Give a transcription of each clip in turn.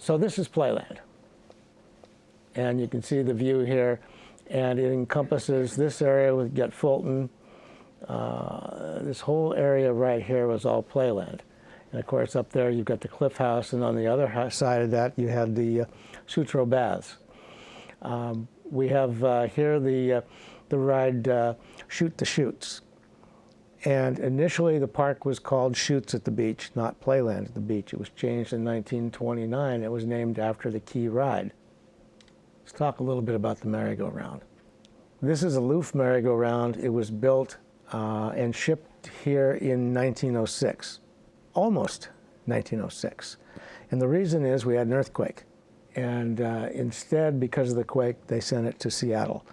So this is Playland. And you can see the view here, and it encompasses this area with Get Fulton. This whole area right here was all Playland. And of course up there you've got the Cliff House, and on the other side of that you had the Sutro Baths. We have here the ride Shoot the Chutes. And initially the park was called Chutes at the Beach, not Playland at the Beach. It was changed in 1929. It was named after the key ride. Let's talk a little bit about the merry-go-round. This is a Louvre merry-go-round. It was built and shipped here in 1906, almost 1906. And the reason is we had an earthquake. And instead, because of the quake, they sent it to Seattle.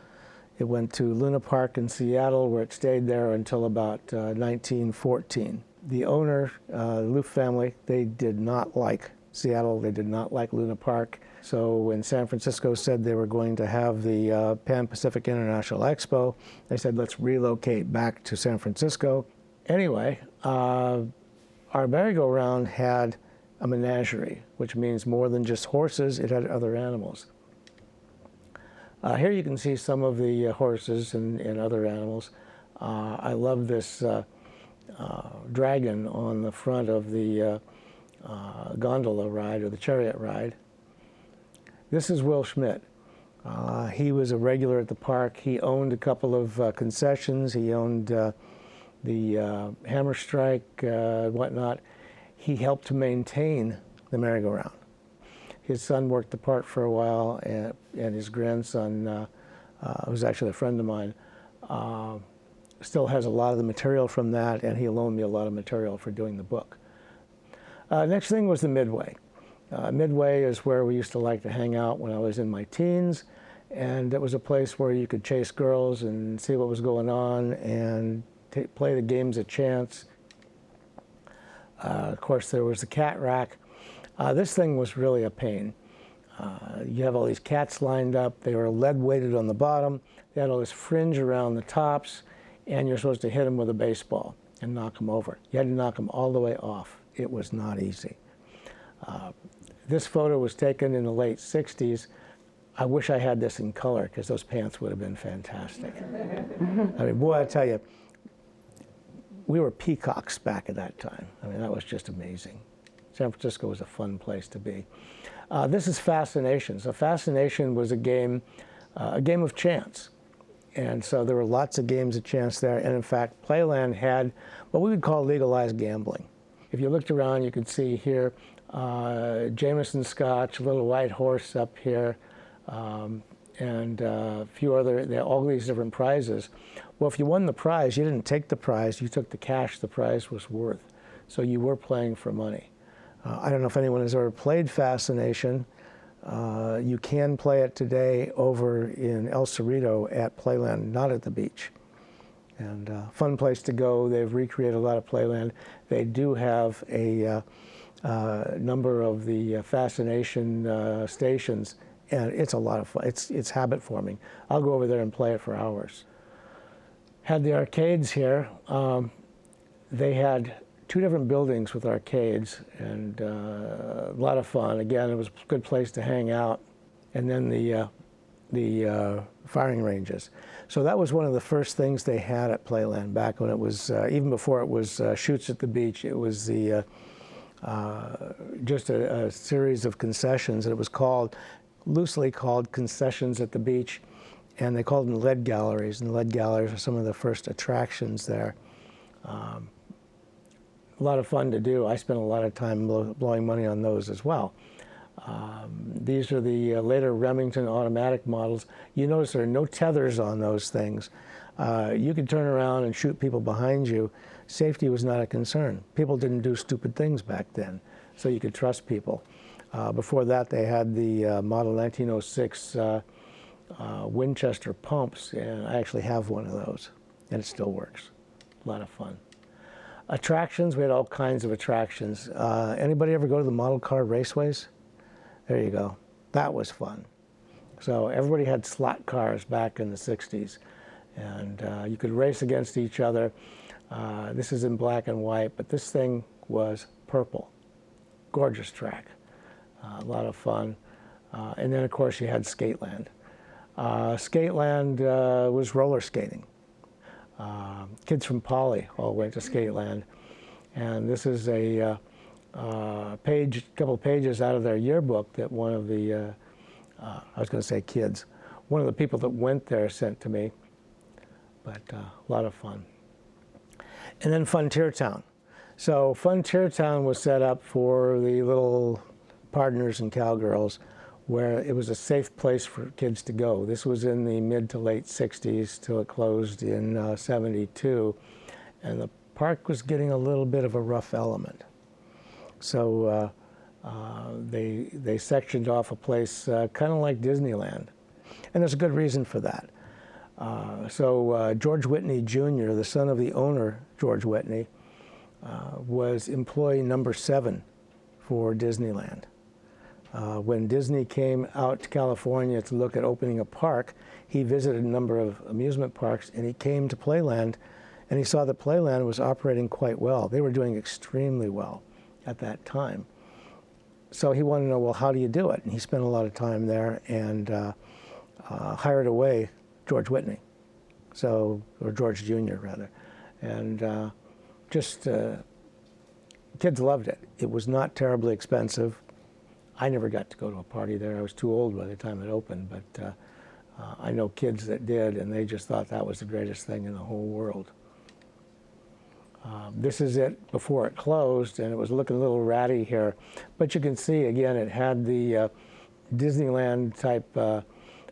It went to Luna Park in Seattle, where it stayed there until about 1914. The owner, the Louvre family, they did not like Seattle. They did not like Luna Park. So when San Francisco said they were going to have the Pan Pacific International Expo, they said, let's relocate back to San Francisco. Anyway, our merry-go-round had a menagerie, which means more than just horses, it had other animals. Here you can see some of the horses and other animals. I love this dragon on the front of the gondola ride, or the chariot ride. This is Will Schmidt. He was a regular at the park. He owned a couple of concessions. He owned the Hammer Strike, whatnot. He helped to maintain the merry-go-round. His son worked the park for a while, and his grandson, who's actually a friend of mine, still has a lot of the material from that, and he loaned me a lot of material for doing the book. Next thing was the Midway. Midway is where we used to like to hang out when I was in my teens, and it was a place where you could chase girls and see what was going on and play the games of chance. Of course, there was the cat rack. This thing was really a pain. You have all these cats lined up. They were lead-weighted on the bottom. They had all this fringe around the tops, and you're supposed to hit them with a baseball and knock them over. You had to knock them all the way off. It was not easy. This photo was taken in the late 60s. I wish I had this in color, because those pants would have been fantastic. I mean, boy, I tell you, we were peacocks back at that time. I mean, that was just amazing. San Francisco was a fun place to be. This is Fascination. So Fascination was a game of chance. And so there were lots of games of chance there. And in fact, Playland had what we would call legalized gambling. If you looked around, you could see here Jameson Scotch, Little White Horse up here, and a few other, all these different prizes. Well, if you won the prize, you didn't take the prize, you took the cash the prize was worth. So you were playing for money. I don't know if anyone has ever played Fascination. You can play it today over in El Cerrito at Playland, not at the beach. And fun place to go. They've recreated a lot of Playland. They do have a number of the Fascination stations, and it's a lot of fun. It's habit forming. I'll go over there and play it for hours. Had the arcades here. They had two different buildings with arcades, and a lot of fun. Again, it was a good place to hang out. And then the firing ranges. So that was one of the first things they had at Playland back when it was, even before it was Chutes at the Beach. It was the just a series of concessions. It was loosely called Concessions at the Beach, and they called them lead galleries. And lead galleries are some of the first attractions there. A lot of fun to do. I spent a lot of time blowing money on those as well. These are the later Remington automatic models. You notice there are no tethers on those things. You could turn around and shoot people behind you. Safety was not a concern. People didn't do stupid things back then, so you could trust people. Before that, they had the model 1906 Winchester pumps, and I actually have one of those, and it still works. A lot of fun. Attractions, we had all kinds of attractions. Anybody ever go to the model car raceways? There you go. That was fun. So everybody had slot cars back in the 60s, and you could race against each other. This is in black and white, but this thing was purple. Gorgeous track. a lot of fun. And then, of course, you had Skateland. Skateland was roller skating. Kids from Poly all went to Skateland. And this is a couple of pages out of their yearbook that one of the, I was going to say kids, one of the people that went there sent to me. But a lot of fun. And then Frontier Town. So Frontier Town was set up for the little partners and cowgirls, where it was a safe place for kids to go. This was in the mid to late 60s till it closed in 72. And the park was getting a little bit of a rough element. So they sectioned off a place kind of like Disneyland. And there's a good reason for that. So George Whitney Jr., the son of the owner, George Whitney, was employee number 7 for Disneyland. When Disney came out to California to look at opening a park, he visited a number of amusement parks, and he came to Playland, and he saw that Playland was operating quite well. They were doing extremely well at that time. So he wanted to know, well, how do you do it? And he spent a lot of time there and hired away George Whitney, or George Jr. rather. And kids loved it. It was not terribly expensive. I never got to go to a party there. I was too old by the time it opened, but I know kids that did, and they just thought that was the greatest thing in the whole world. This is it before it closed, and it was looking a little ratty here. But you can see, again, it had the Disneyland type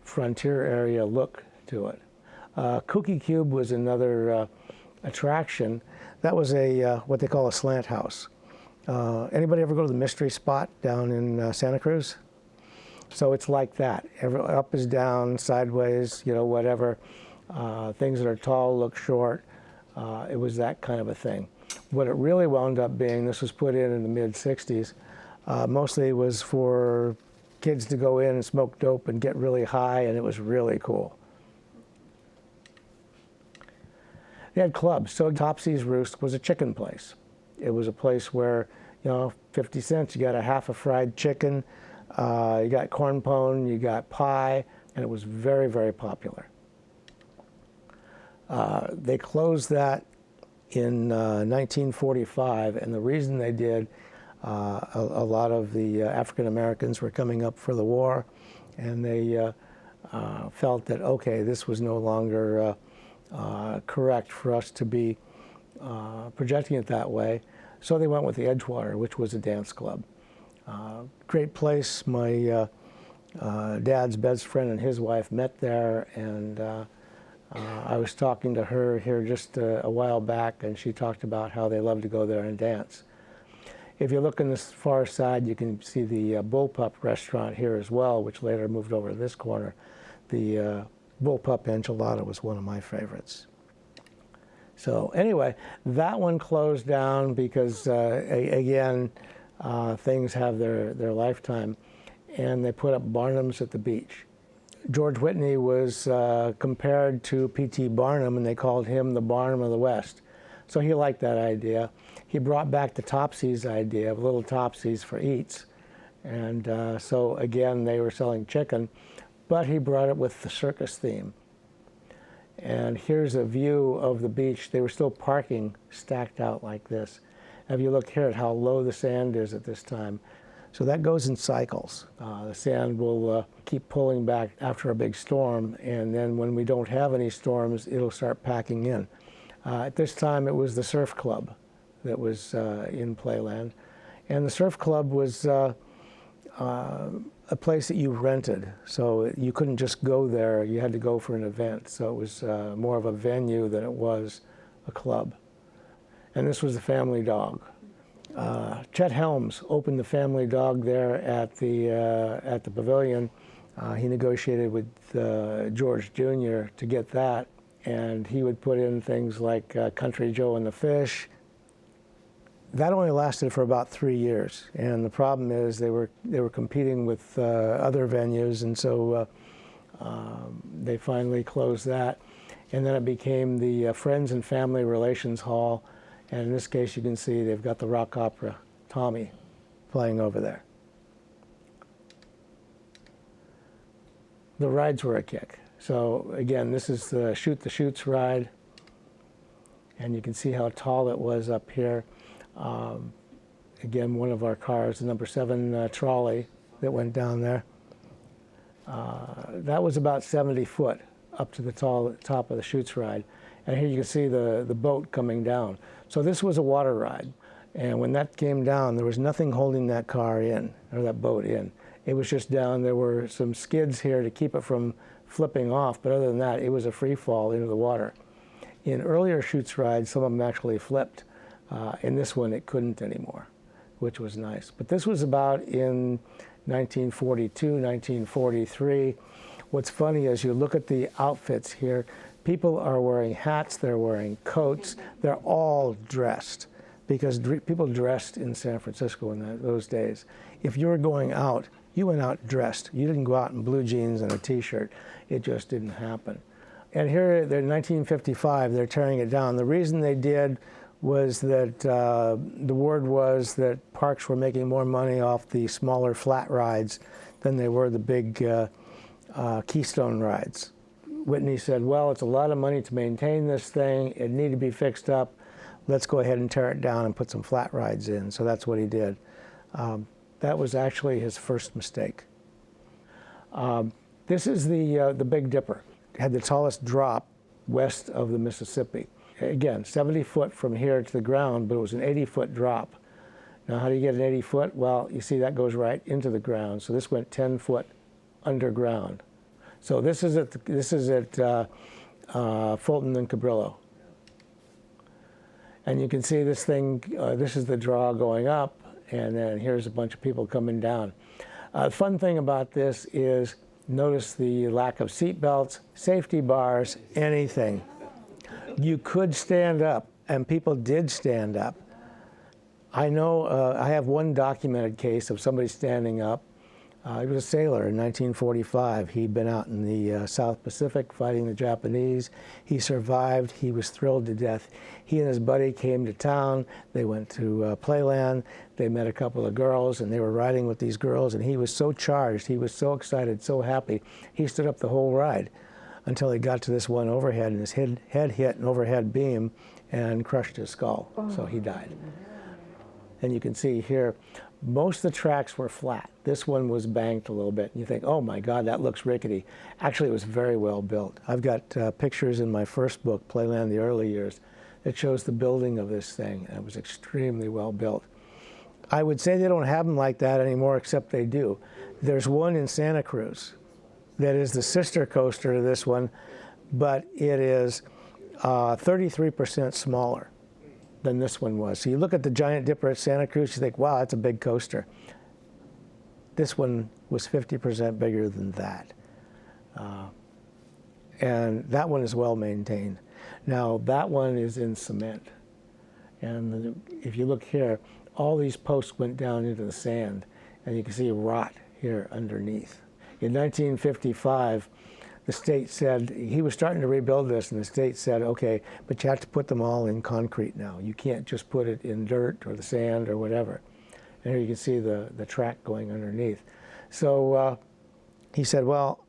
frontier area look to it. Kooky Cube was another attraction. That was what they call a slant house. Anybody ever go to the Mystery Spot down in Santa Cruz? So it's like that. Up is down, sideways, whatever. Things that are tall look short. It was that kind of a thing. What it really wound up being, this was put in the mid-60s, mostly was for kids to go in and smoke dope and get really high, and it was really cool. They had clubs. So Topsy's Roost was a chicken place. It was a place where, 50 cents, you got a half a fried chicken, you got corn pone, you got pie, and it was very, very popular. They closed that in 1945, and the reason they did, a lot of the African Americans were coming up for the war, and they felt that, okay, this was no longer correct for us to be projecting it that way. So they went with the Edgewater, which was a dance club. Great place. My dad's best friend and his wife met there, and I was talking to her here just a while back, and she talked about how they love to go there and dance. If you look on this far side, you can see the Bullpup restaurant here as well, which later moved over to this corner. The Bullpup enchilada was one of my favorites. So anyway, that one closed down because, again, things have their lifetime, and they put up Barnum's at the beach. George Whitney was compared to P.T. Barnum, and they called him the Barnum of the West. So he liked that idea. He brought back the Topsy's idea of little Topsy's for eats. And so again, they were selling chicken, but he brought it with the circus theme. And here's a view of the beach. They were still parking stacked out like this. If you look here at how low the sand is at this time. So that goes in cycles. The sand will keep pulling back after a big storm, and then when we don't have any storms, it'll start packing in. At this time, it was the Surf Club that was in Playland. And the Surf Club was a place that you rented. So you couldn't just go there, you had to go for an event. So it was more of a venue than it was a club. And this was the Family Dog. Chet Helms opened the Family Dog there at the pavilion. He negotiated with George Jr. to get that, and he would put in things like Country Joe and the Fish. That only lasted for about 3 years, and the problem is they were competing with other venues, and so they finally closed that. And then it became the Friends and Family Relations Hall, and in this case you can see they've got the rock opera Tommy playing over there. The rides were a kick. So again, this is the Shoot the Chutes ride, and you can see how tall it was up here. Again, one of our cars, the number 7 trolley that went down there. That was about 70 foot up to the top of the Chutes ride. And here you can see the boat coming down. So this was a water ride. And when that came down, there was nothing holding that car in, or that boat in. It was just down. There were some skids here to keep it from flipping off, but other than that, it was a free fall into the water. In earlier Chutes rides, some of them actually flipped. In this one, it couldn't anymore, which was nice. But this was about in 1942, 1943. What's funny is you look at the outfits here, people are wearing hats, they're wearing coats, they're all dressed, because people dressed in San Francisco in those days. If you were going out, you went out dressed. You didn't go out in blue jeans and a t-shirt. It just didn't happen. And here, in 1955, they're tearing it down. The reason they did was that the word was that parks were making more money off the smaller flat rides than they were the big Keystone rides. Whitney said, well, it's a lot of money to maintain this thing. It needed to be fixed up. Let's go ahead and tear it down and put some flat rides in. So that's what he did. That was actually his first mistake. This is the Big Dipper. It had the tallest drop west of the Mississippi. Again, 70 foot from here to the ground, but it was an 80-foot drop. Now, how do you get an 80 foot? Well, you see that goes right into the ground. So this went 10 foot underground. So this is at Fulton and Cabrillo. And you can see this thing, this is the draw going up, and then here's a bunch of people coming down. The fun thing about this is, notice the lack of seat belts, safety bars, anything. You could stand up, and people did stand up. I know, I have one documented case of somebody standing up. He was a sailor in 1945. He'd been out in the South Pacific fighting the Japanese. He survived. He was thrilled to death. He and his buddy came to town. They went to Playland. They met a couple of girls, and they were riding with these girls, and he was so charged. He was so excited, so happy. He stood up the whole ride until he got to this one overhead, and his head hit an overhead beam and crushed his skull. So he died. And you can see here, most of the tracks were flat. This one was banked a little bit. And you think, oh my God, that looks rickety. Actually, it was very well built. I've got pictures in my first book, Playland, the Early Years, that shows the building of this thing. And it was extremely well built. I would say they don't have them like that anymore, except they do. There's one in Santa Cruz that is the sister coaster to this one, but it is 33% smaller than this one was. So you look at the Giant Dipper at Santa Cruz, you think, wow, that's a big coaster. This one was 50% bigger than that. And that one is well maintained. Now, that one is in cement. And if you look here, all these posts went down into the sand, and you can see rot here underneath. In 1955, the state said, he was starting to rebuild this, and the state said, okay, but you have to put them all in concrete now. You can't just put it in dirt or the sand or whatever. And here you can see the track going underneath. So he said, well,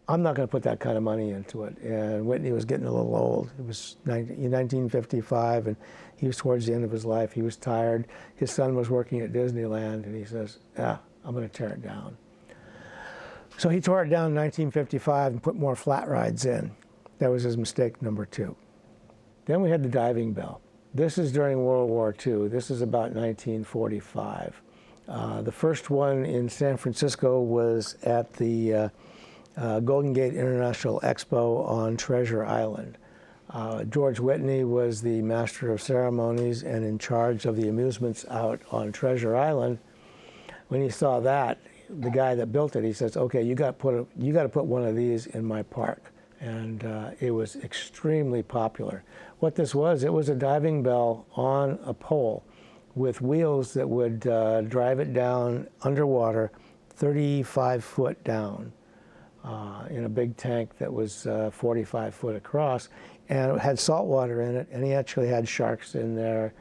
I'm not going to put that kind of money into it. And Whitney was getting a little old. It was 1955, and he was towards the end of his life. He was tired. His son was working at Disneyland, and he says, I'm going to tear it down. So he tore it down in 1955 and put more flat rides in. That was his mistake number 2. Then we had the Diving Bell. This is during World War II. This is about 1945. The first one in San Francisco was at the Golden Gate International Expo on Treasure Island. George Whitney was the master of ceremonies and in charge of the amusements out on Treasure Island. When he saw that, the guy that built it, he says, okay, you got to put one of these in my park. And it was extremely popular. What this was, it was a diving bell on a pole with wheels that would drive it down underwater, 35 foot down in a big tank that was 45 foot across. And it had salt water in it, and he actually had sharks in there.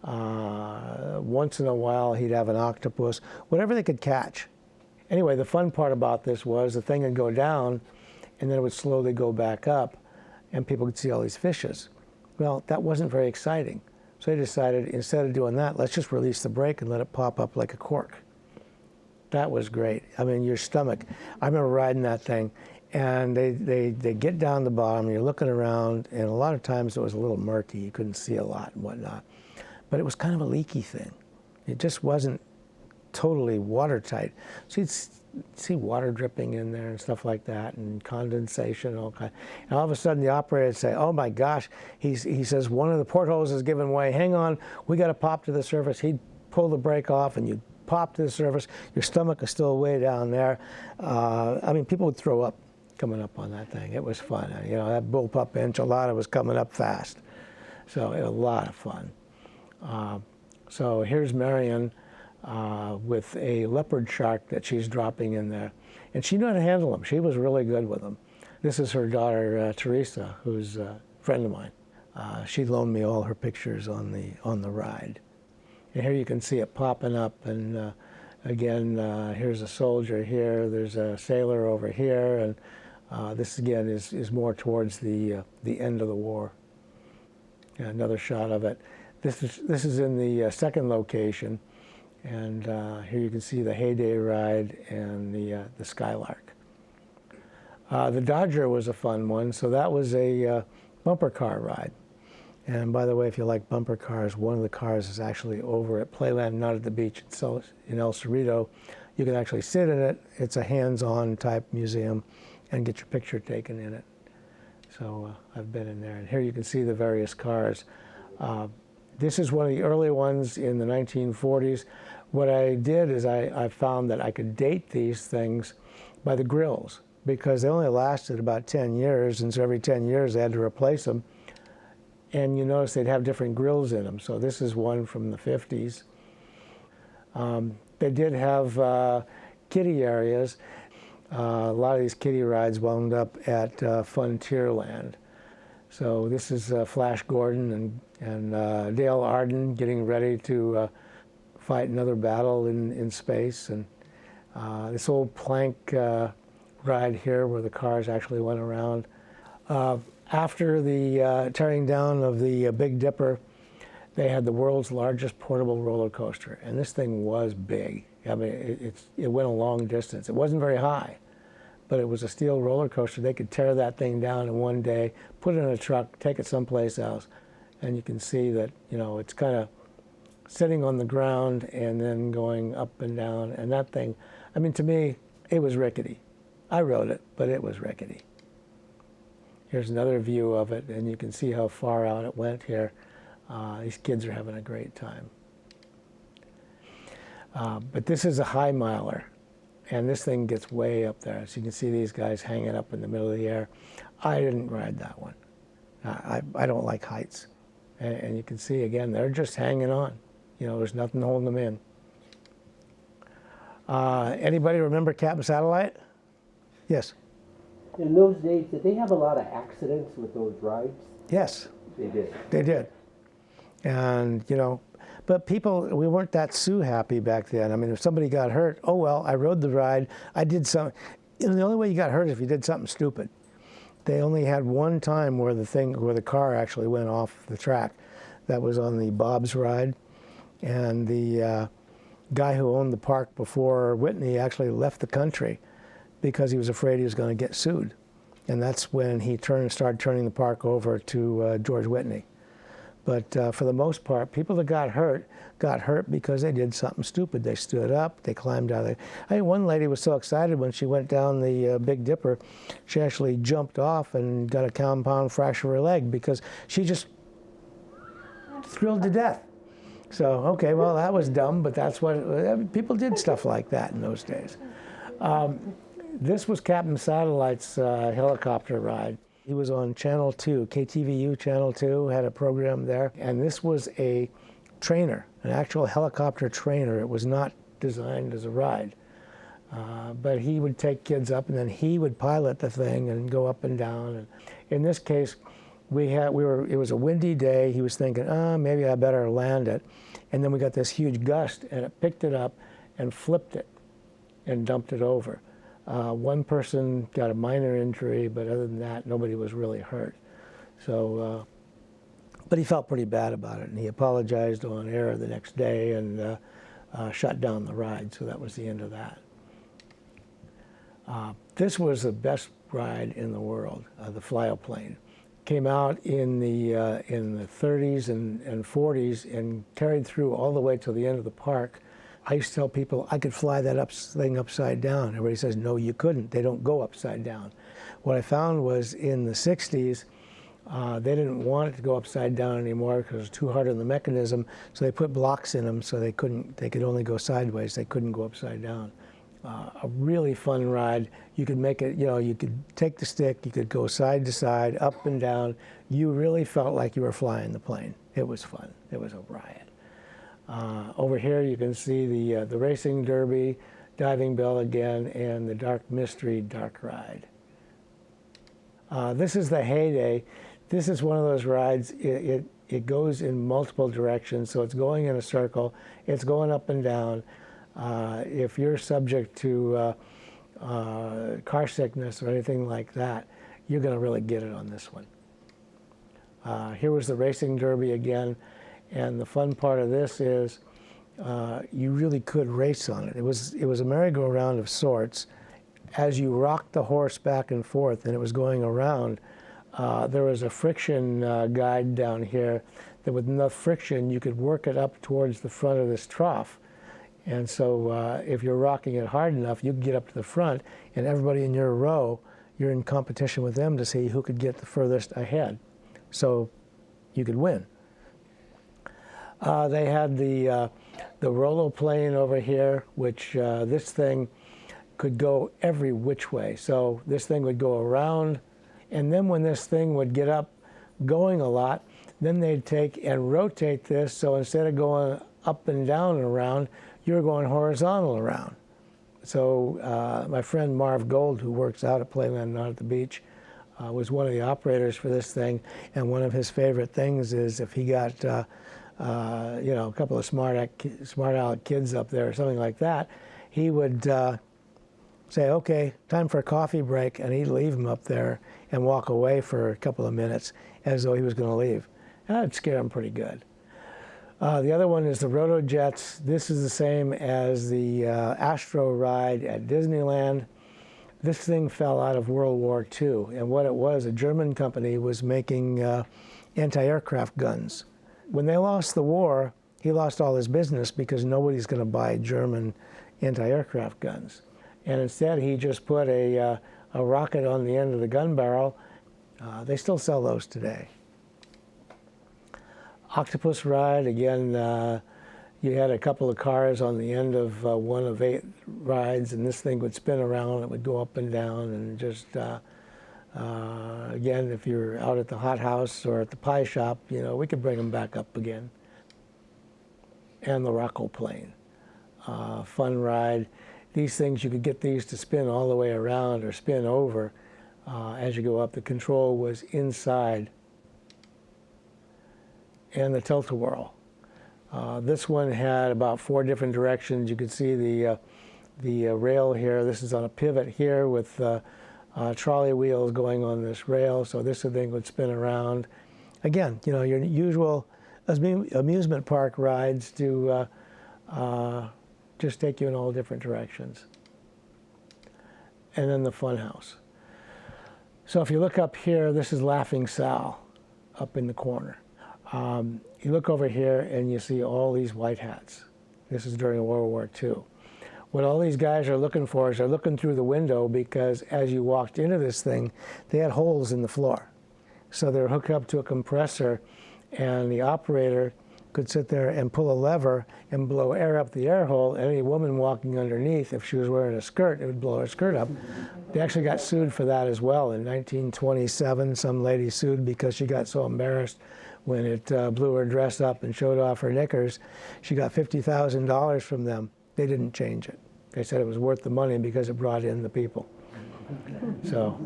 Once in a while, he'd have an octopus, whatever they could catch. Anyway, the fun part about this was the thing would go down, and then it would slowly go back up, and people could see all these fishes. Well, that wasn't very exciting. So they decided, instead of doing that, let's just release the brake and let it pop up like a cork. That was great. I mean, your stomach. I remember riding that thing, and they get down the bottom, you're looking around, and a lot of times it was a little murky. You couldn't see a lot and whatnot. But it was kind of a leaky thing. It just wasn't totally watertight. So you'd see water dripping in there and stuff like that, and condensation and all kind. And all of a sudden the operator would say, oh my gosh, he says, one of the portholes is giving way. Hang on, we got to pop to the surface. He'd pull the brake off and you'd pop to the surface. Your stomach is still way down there. I mean, people would throw up coming up on that thing. It was fun. You know, that bullpup enchilada was coming up fast. So it was a lot of fun. So here's Marion with a leopard shark that she's dropping in there. And she knew how to handle them. She was really good with them. This is her daughter, Teresa, who's a friend of mine. She loaned me all her pictures on the ride. And here you can see it popping up. And again, here's a soldier here. There's a sailor over here. And this, again, is more towards the end of the war. Yeah, another shot of it. This is in the second location. And here you can see the Heyday ride and the Skylark. The Dodger was a fun one. So that was a bumper car ride. And by the way, if you like bumper cars, one of the cars is actually over at Playland, not at the beach in El Cerrito. You can actually sit in it. It's a hands-on type museum and get your picture taken in it. So I've been in there. And here you can see the various cars. This is one of the early ones in the 1940s. What I did is I found that I could date these things by the grills, because they only lasted about 10 years, and so every 10 years they had to replace them. And you notice they'd have different grills in them. So this is one from the 50s. They did have kiddie areas. A lot of these kiddie rides wound up at Frontierland. So this is Flash Gordon and Dale Arden getting ready to fight another battle in space. And this old plank ride here where the cars actually went around. After the tearing down of the Big Dipper, they had the world's largest portable roller coaster. And this thing was big. I mean, it went a long distance. It wasn't very high, but it was a steel roller coaster. They could tear that thing down in one day, put it in a truck, take it someplace else. And you can see that, you know, it's kind of sitting on the ground and then going up and down. And that thing, I mean, to me, it was rickety. I rode it, but it was rickety. Here's another view of it, and you can see how far out it went here. These kids are having a great time. But this is a high miler, and this thing gets way up there. So you can see these guys hanging up in the middle of the air. I didn't ride that one. I don't like heights. And you can see, again, they're just hanging on. You know, there's nothing holding them in. Anybody remember Captain Satellite? Yes. In those days, did they have a lot of accidents with those rides? Yes. They did. They did. And, you know, but people, we weren't that happy back then. I mean, if somebody got hurt, oh, well, I rode the ride. I did something. You know, the only way you got hurt is if you did something stupid. They only had one time where the car actually went off the track. That was on the Bob's ride. And the guy who owned the park before Whitney actually left the country because he was afraid he was going to get sued. And that's when he started turning the park over to George Whitney. But for the most part, people that got hurt because they did something stupid. They stood up, they climbed out of there. I mean, one lady was so excited when she went down the Big Dipper, she actually jumped off and got a compound fracture of her leg because she just thrilled to death. So, okay, well, that was dumb, but that's what, people did stuff like that in those days. This was Captain Satellite's helicopter ride. He was on Channel 2, KTVU Channel 2, had a program there. And this was a trainer, an actual helicopter trainer. It was not designed as a ride. But he would take kids up and then he would pilot the thing and go up and down. And in this case, it was a windy day. He was thinking, maybe I better land it. And then we got this huge gust and it picked it up and flipped it and dumped it over. One person got a minor injury, but other than that, nobody was really hurt. So, but he felt pretty bad about it, and he apologized on air the next day and shut down the ride. So that was the end of that. This was the best ride in the world, the Flyoplane. Came out in the 30s and 40s and carried through all the way to the end of the park. I used to tell people I could fly that thing upside down. Everybody says, no, you couldn't. They don't go upside down. What I found was in the 60s, they didn't want it to go upside down anymore because it was too hard on the mechanism, so they put blocks in them so they could only go sideways. They couldn't go upside down. A really fun ride. You could make it, you could take the stick, you could go side to side, up and down. You really felt like you were flying the plane. It was fun. It was a riot. Over here you can see the Racing Derby, Diving Bell again, and the Dark Mystery Dark Ride. This is the heyday. This is one of those rides, it goes in multiple directions, so it's going in a circle, it's going up and down. If you're subject to car sickness or anything like that, you're going to really get it on this one. Here was the Racing Derby again, and the fun part of this is you really could race on it. It was a merry-go-round of sorts. As you rocked the horse back and forth and it was going around, there was a friction guide down here that with enough friction you could work it up towards the front of this trough. And so if you're rocking it hard enough, you can get up to the front, and everybody in your row, you're in competition with them to see who could get the furthest ahead. So you could win. They had the Roloplane over here, which this thing could go every which way. So this thing would go around, and then when this thing would get up going a lot, then they'd take and rotate this, so instead of going up and down and around, you're going horizontal around. So my friend Marv Gold, who works out at Playland Not at the Beach, was one of the operators for this thing, and one of his favorite things is if he got a couple of smart aleck kids up there or something like that, he would say, okay, time for a coffee break, and he'd leave them up there and walk away for a couple of minutes as though he was going to leave. That'd scare him pretty good. The other one is the Rotojets. This is the same as the Astro ride at Disneyland. This thing fell out of World War II, and what it was, a German company was making anti-aircraft guns. When they lost the war, he lost all his business because nobody's going to buy German anti-aircraft guns. And instead, he just put a rocket on the end of the gun barrel. They still sell those today. Octopus ride, again, you had a couple of cars on the end of one of 8 rides, and this thing would spin around, it would go up and down, and just, again, if you're out at the Hot House or at the pie shop, we could bring them back up again. And the Rockoplane, fun ride. These things, you could get these to spin all the way around or spin over as you go up. The control was inside. And the Tilt-A-Whirl. This one had about 4 different directions. You could see the rail here. This is on a pivot here with trolley wheels going on this rail, so this thing would spin around. Again, your usual amusement park rides to just take you in all different directions. And then the Funhouse. So if you look up here, this is Laughing Sal up in the corner. You look over here and you see all these white hats. This is during World War II. What all these guys are looking for is they're looking through the window because as you walked into this thing, they had holes in the floor. So they're hooked up to a compressor, and the operator could sit there and pull a lever and blow air up the air hole. Any woman walking underneath, if she was wearing a skirt, it would blow her skirt up. They actually got sued for that as well. In 1927, some lady sued because she got so embarrassed when it blew her dress up and showed off her knickers. She got $50,000 from them. They didn't change it. They said it was worth the money because it brought in the people. So,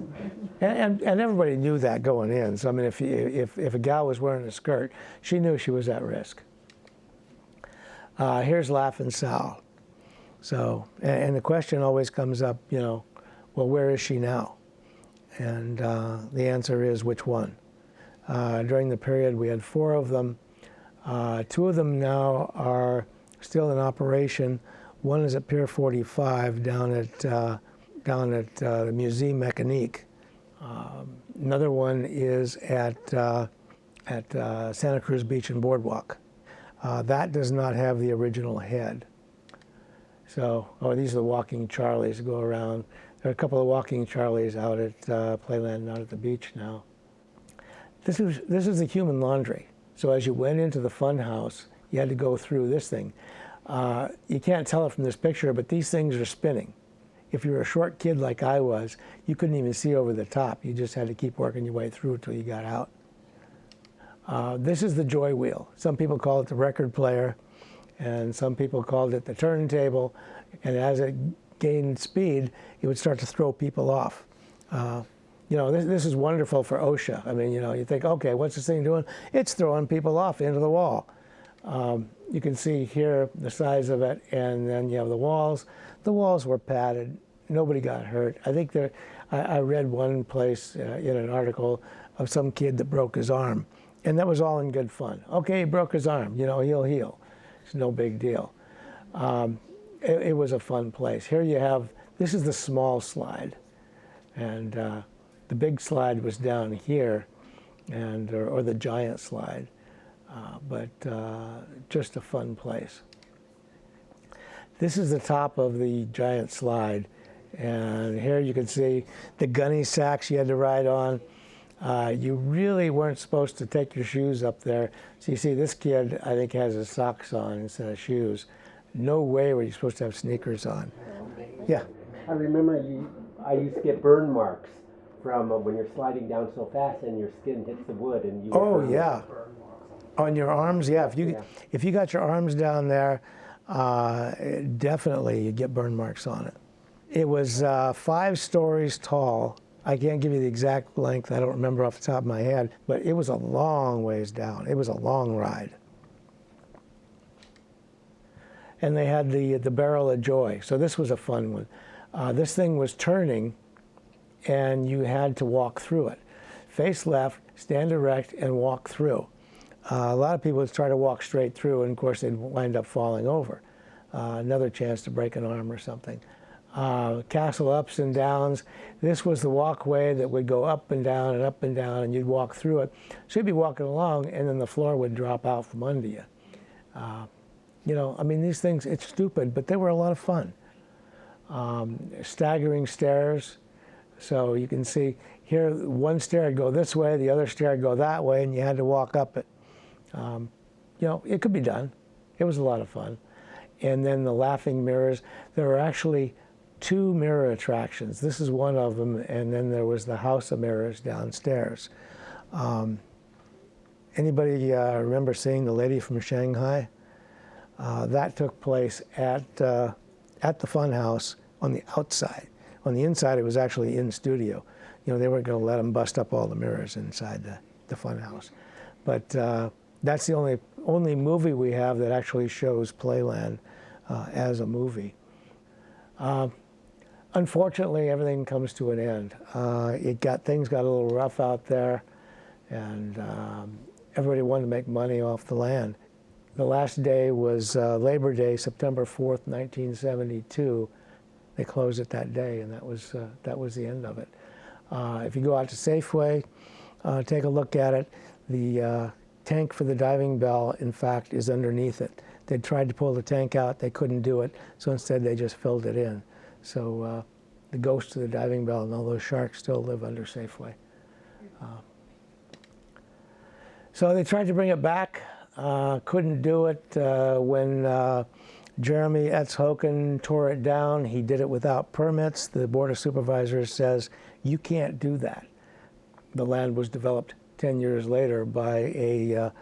and everybody knew that going in. So I mean, if a gal was wearing a skirt, she knew she was at risk. Here's Laughin' Sal. So, and the question always comes up, Well, where is she now? And the answer is which one? During the period, we had 4 of them. 2 of them now are still in operation. One is at Pier 45 down at the Musée Mécanique. Another one is at Santa Cruz Beach and Boardwalk. That does not have the original head. So, these are the Walking Charlies that go around. There are a couple of Walking Charlies out at Playland, out at the beach now. This is the human laundry. So as you went into the fun house, you had to go through this thing. You can't tell it from this picture, but these things are spinning. If you were a short kid like I was, you couldn't even see over the top. You just had to keep working your way through until you got out. This is the joy wheel. Some people call it the record player, and some people called it the turntable. And as it gained speed, it would start to throw people off. You know, this is wonderful for OSHA. I mean, you know, you think, okay, what's this thing doing? It's throwing people off into the wall. You can see here the size of it, and then you have the walls. The walls were padded. Nobody got hurt. I think I read one place in an article of some kid that broke his arm, and that was all in good fun. Okay, he broke his arm. You know, he'll heal. It's no big deal. It was a fun place. Here you have, this is the small slide, and the big slide was down here, and or the giant slide, but just a fun place. This is the top of the giant slide, and here you can see the gunny sacks you had to ride on. You really weren't supposed to take your shoes up there. So you see this kid, I think, has his socks on instead of shoes. No way were you supposed to have sneakers on. Yeah. I remember I used to get burn marks from when you're sliding down so fast and your skin hits the wood and you. Oh yeah. On your arms, yeah. If you got your arms down there, definitely you get burn marks on it. It was 5 stories tall. I can't give you the exact length. I don't remember off the top of my head, but it was a long ways down. It was a long ride. And they had the Barrel of Joy. So this was a fun one. This thing was turning, and you had to walk through it. Face left, stand erect, and walk through. A lot of people would try to walk straight through, and of course they'd wind up falling over. Another chance to break an arm or something. Castle ups and downs. This was the walkway that would go up and down, and you'd walk through it. So you'd be walking along, and then the floor would drop out from under you. You know, I mean, these things, it's stupid, but they were a lot of fun. Staggering stairs. So you can see here, one stair would go this way, the other stair would go that way, and you had to walk up it. You know, it could be done. It was a lot of fun. And then the laughing mirrors. There were actually 2 mirror attractions. This is one of them, and then there was the House of Mirrors downstairs. Anybody remember seeing The Lady from Shanghai? That took place at the Funhouse on the outside. On the inside, it was actually in studio. You know, they weren't going to let them bust up all the mirrors inside the Funhouse. But that's the only movie we have that actually shows Playland as a movie. Unfortunately, everything comes to an end. Things got a little rough out there, and everybody wanted to make money off the land. The last day was Labor Day, September 4th, 1972. They closed it that day, and that was the end of it. If you go out to Safeway, take a look at it. The tank for the diving bell, in fact, is underneath it. They tried to pull the tank out, they couldn't do it, so instead they just filled it in. So the ghost of the diving bell and all those sharks still live under Safeway. So they tried to bring it back, couldn't do it. When Jeremy Etzhoken tore it down, he did it without permits. The Board of Supervisors says, you can't do that. The land was developed 10 years later by a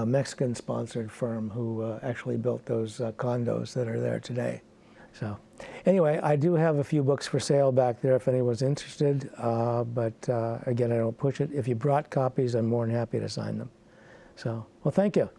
Mexican-sponsored firm who actually built those condos that are there today. So anyway, I do have a few books for sale back there if anyone's interested, but again, I don't push it. If you brought copies, I'm more than happy to sign them. So, well, thank you.